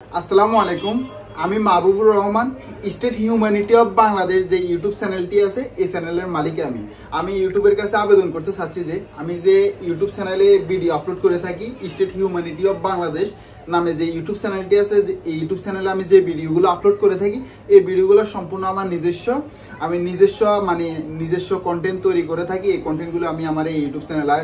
আসসালামু আলাইকুম। আমি Mahbubur Rahman. State humanity of Bangladesh যে ইউটিউব চ্যানেলটি আছে, এই চ্যানেলের মালিক আমি ইউটিউবের কাছে আবেদন করতে চাচ্ছি যে আমি যে ইউটিউব চ্যানেলে ভিডিও আপলোড করে থাকি, স্টেট হিউম্যানিটি অফ বাংলাদেশ নামে যে ইউটিউব চ্যানেলটি আছে, এই ইউটিউব চ্যানেলে আমি যে ভিডিওগুলো আপলোড করে থাকি, এই ভিডিওগুলো সম্পূর্ণ আমার নিজস্ব কন্টেন্ট তৈরি করে থাকি। এই কন্টেন্টগুলো আমি আমার এই ইউটিউব চ্যানেলে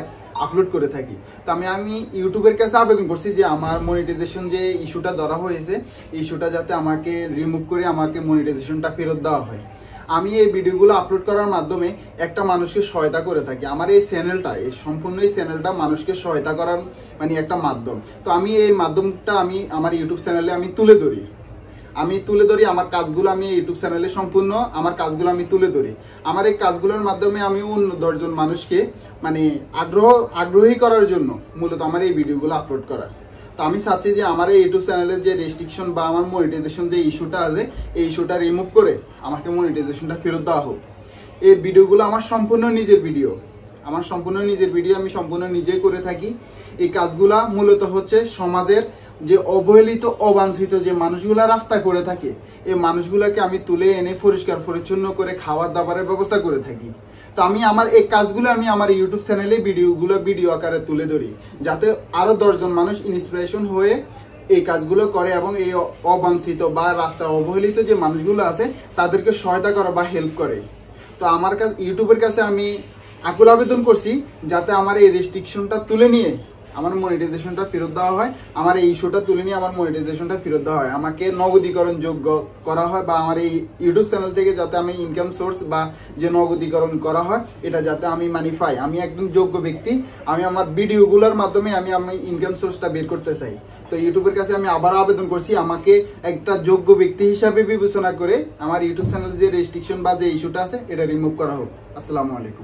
আপলোড করে থাকি। তো আমি ইউটিউবের কাছে আবেদন করছি যে আমার মনিটাইজেশন যে ইস্যুটা ধরা হয়েছে, এই ইস্যুটা যাতে আমাকে রিমুভ করে আমাকে মনিটাইজেশনটা ফেরত দেওয়া হয়। আমি এই ভিডিওগুলো আপলোড করার মাধ্যমে একটা মানুষকে সহায়তা করে থাকি। আমার এই চ্যানেলটা মানুষকে সহায়তা করার একটা মাধ্যম। তো আমি এই মাধ্যমটা আমার ইউটিউব চ্যানেলে তুলে ধরি আমার কাজগুলো। আমি ইউটিউব চ্যানেলে সম্পূর্ণ আমার কাজগুলো আমি তুলে ধরি। আমার এই কাজগুলোর মাধ্যমে আমি অন্য 10 জন মানুষকে আগ্রহী করার জন্য মূলত আমার এই ভিডিওগুলো আপলোড করা। তো আমি চাচ্ছি যে আমার এই ইউটিউব চ্যানেলের যে রেস্ট্রিকশন বা আমার মনিটাইজেশন যে ইস্যুটা আছে, এই ইস্যুটা রিমুভ করে আমাকে মনিটাইজেশনটা ফেরত দেওয়া হোক। এই ভিডিওগুলো আমার সম্পূর্ণ নিজের ভিডিও, আমি সম্পূর্ণ নিজেই করে থাকি। এই কাজগুলা মূলত হচ্ছে সমাজের যে অবহেলিত অবাঞ্ছিত যে মানুষগুলা রাস্তায় পড়ে থাকে, এই মানুষগুলাকে আমি তুলে এনে পরিষ্কার পরিচ্ছন্ন করে খাবার দাবারের ব্যবস্থা করে থাকি। তো আমার এই কাজগুলো আমার ইউটিউব চ্যানেলে ভিডিও আকারে তুলে ধরি, যাতে আরো 10 জন মানুষ ইন্সপিরেশন হয়ে এই কাজগুলো করে এবং এই অবাঞ্ছিত বা রাস্তায় অবহেলিত যে মানুষগুলো আছে তাদেরকে সহায়তা করে বা হেল্প করে। তো আমার কাছে ইউটিউবের কাছে আমি আকুল আবেদন করছি যাতে আমার এই রেস্ট্রিকশনটা তুলে নিয়ে আমার মনিটাইজেশনটা ফেরত দেওয়া হয়, আমার এই ইস্যুটা তুলে নিয়ে আমার মনিটাইজেশনটা ফেরত দেওয়া হয়, আমাকে নগদীকরণ যোগ্য করা হয়, বা আমার এই ইউটিউব চ্যানেল থেকে যাতে আমি ইনকাম সোর্স বা যে নগদীকরণ করা হয় এটা যাতে আমি পাই। আমি একজন যোগ্য ব্যক্তি, আমি আমার ভিডিওগুলোর মাধ্যমে আমি ইনকাম সোর্সটা বের করতে চাই। তো ইউটিউবের কাছে আমি আবার আবেদন করছি আমাকে একটা যোগ্য ব্যক্তি হিসাবে বিবেচনা করে আমার ইউটিউব চ্যানেল যে রেস্ট্রিকশন বা যে ইস্যুটা আছে এটা রিমুভ করা হোক। আসসালামু আলাইকুম।